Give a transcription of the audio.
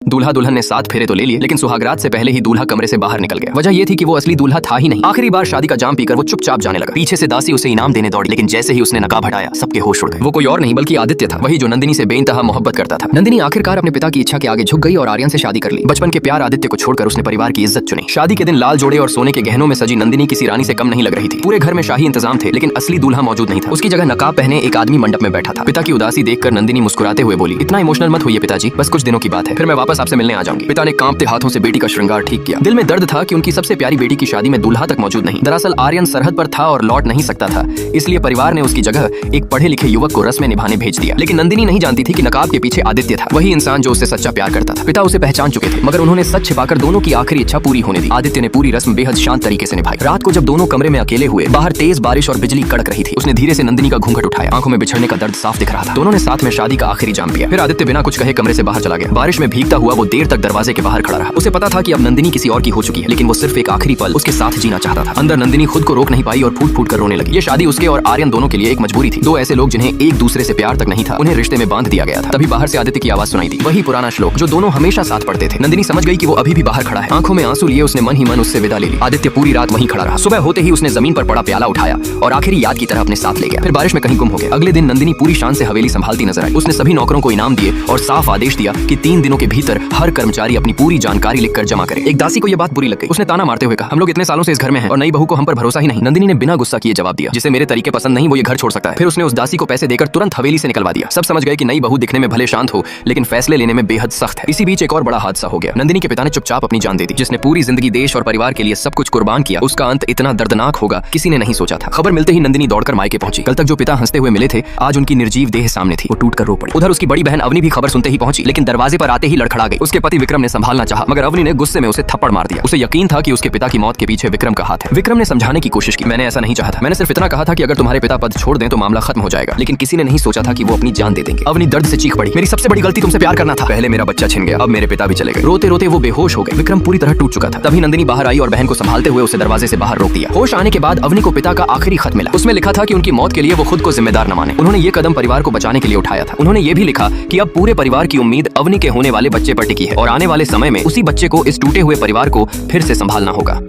दूल्हा दुल्हन ने 7 फेरे तो ले लिए, लेकिन सुहागरात से पहले ही दूल्हा कमरे से बाहर निकल गया। वजह ये थी कि वो असली दूल्हा था ही नहीं। आखिरी बार शादी का जाम पीकर वो चुपचाप जाने लगा। पीछे से दासी उसे इनाम देने दौड़ी, लेकिन जैसे ही उसने नकाब हटाया सबके होश उड़ गए। वो कोई और नहीं बल्कि आदित्य था, वही जो नंदिनी से बेइंतहा मोहब्बत करता था। नंदिनी आखिरकार अपने पिता की इच्छा के आगे झुक गई और आर्यन से शादी कर ली। बचपन के प्यार आदित्य को छोड़कर उसने परिवार की इज्जत चुनी। शादी के दिन लाल जोड़े और सोने के गहनों में सजी नंदिनी किसी रानी से कम नहीं लग रही थी। पूरे घर में शाही इंतजाम थे, लेकिन असली दूल्हा मौजूद नहीं था। उसकी जगह नकाब पहने एक आदमी मंडप में बैठा था। पिता की उदासी देखकर नंदिनी मुस्कुराते हुए बोली, इतना इमोशनल मत होइए पिताजी, बस कुछ दिनों की बात है, फिर मैं वापस आपसे मिलने आ जाऊंगी। पिता ने कांपते हाथों से बेटी का श्रृंगार ठीक किया। दिल में दर्द था कि उनकी सबसे प्यारी बेटी की शादी में दूल्हा तक मौजूद नहीं। दरअसल आर्यन सरहद पर था और लौट नहीं सकता था, इसलिए परिवार ने उसकी जगह एक पढ़े लिखे युवक को रस्में निभाने भेज दिया। लेकिन नंदिनी नहीं जानती थी कि नकाब के पीछे आदित्य था, वही इंसान जो उससे सच्चा प्यार करता था। पिता उसे पहचान चुके थे, मगर उन्होंने सच छिपाकर दोनों की आखिरी इच्छा पूरी होने दी। आदित्य ने पूरी रस्म बेहद शांत तरीके से निभाई। रात को जब दोनों कमरे में अकेले हुए, बाहर तेज बारिश और बिजली कड़क रही थी। उसने धीरे से नंदिनी का घूंघट उठाया। आंखों में बिछड़ने का दर्द साफ दिख रहा था। दोनों ने साथ में शादी का आखिरी जाम पिया। फिर आदित्य बिना कुछ कहे कमरे से बाहर चला गया। बारिश में भीगता हुआ वो देर तक दरवाजे के बाहर खड़ा रहा। उसे पता था कि अब नंदिनी किसी और की हो चुकी है, लेकिन वो सिर्फ एक आखिरी पल उसके साथ जीना चाहता था। अंदर नंदिनी खुद को रोक नहीं पाई और फूट फूट कर रोने लगी। ये शादी उसके और आर्यन दोनों के लिए एक मजबूरी थी। दो ऐसे लोग जिन्हें एक दूसरे से प्यार तक नहीं था, उन्हें रिश्ते में बांध दिया गया था। तभी बाहर से आदित्य की आवाज सुनाई दी, वही पुराना श्लोक जो दोनों हमेशा साथ पढ़ते थे। नंदिनी समझ गई कि वो अभी भी बाहर खड़ा है। आंखों में आंसू लिए उसने मन ही मन उससे विदा ले ली। आदित्य पूरी रात वहीं खड़ा रहा। सुबह होते ही उसने जमीन पर पड़ा प्याला उठाया और आखिरी याद की तरह अपने साथ ले गया। फिर बारिश में कहीं गुम हो गया। अगले दिन नंदिनी पूरी शान से हवेली संभालती नजर आई। उसने सभी नौकरों को इनाम दिए और साफ आदेश दिया कि 3 दिनों के भीतर हर कर्मचारी अपनी पूरी जानकारी लिखकर जमा करे। एक दासी को यह बात बुरी लग गई। उसने ताना मारते हुए कहा, हम लोग इतने सालों से इस घर में हैं और नई बहू को हम पर भरोसा ही नहीं। नंदिनी ने बिना गुस्सा किए जवाब दिया, जिसे मेरे तरीके पसंद नहीं वो ये घर छोड़ सकता है। फिर उसने उस दासी को पैसे देकर तुरंत हवेली से निकलवा दिया। सब समझ गए कि नई बहू दिखने में भले शांत हो, लेकिन फैसले लेने में बेहद सख्त है। इसी बीच एक और बड़ा हादसा हो गया। नंदिनी के पिता ने चुपचाप अपनी जान दे दी। जिसने पूरी जिंदगी देश और परिवार के लिए सब कुछ कुर्बान किया, उसका अंत इतना दर्दनाक होगा किसी ने नहीं सोचा था। खबर मिलते ही नंदिनी दौड़कर मायके पहुंची। कल तक जो पिता हंसते हुए मिले थे, आज उनकी निर्जीव देह सामने थी। वो टूट कर रो पड़ी। उधर उसकी बड़ी बहन अवनी भी खबर सुनते ही पहुंची, लेकिन दरवाजे पर आते ही लड़खड़ा गई। उसके पति विक्रम ने संभालना चाहा, मगर अवनी ने गुस्से में उसे थप्पड़ मार दिया। उसे यकीन था कि उसके पिता की मौत के पीछे विक्रम का हाथ है। विक्रम ने समझाने की कोशिश की, मैंने ऐसा नहीं चाहा था, मैंने सिर्फ इतना कहा था कि अगर तुम्हारे पिता पद छोड़ दें तो मामला खत्म हो जाएगा। लेकिन किसी ने नहीं सोचा था कि वो अपनी जान दे देंगे। अवनी दर्द से चीख पड़ी, मेरी सबसे बड़ी गलती तुमसे प्यार करना था। पहले मेरा बच्चा छिन गया, अब मेरे पिता भी चले गए। रोते रोते वो बेहोश हो गए। विक्रम पूरी तरह टूट चुका था। तभी नंदिनी बाहर आई और बहन को संभालते हुए उसे दरवाजे से बाहर रोक दिया। होश आने के बाद अवनी को पिता का आखिरी खत मिला। उसमें लिखा था कि उनकी मौत के लिए वो खुद को जिम्मेदार न माने। उन्होंने ये कदम परिवार को बचाने के लिए उठाया था। उन्होंने ये भी लिखा कि अब पूरे परिवार की उम्मीद अवनी के होने वाले बच्चे पर टिकी है और आने वाले समय में उसी बच्चे को इस टूटे हुए परिवार को फिर से संभालना होगा।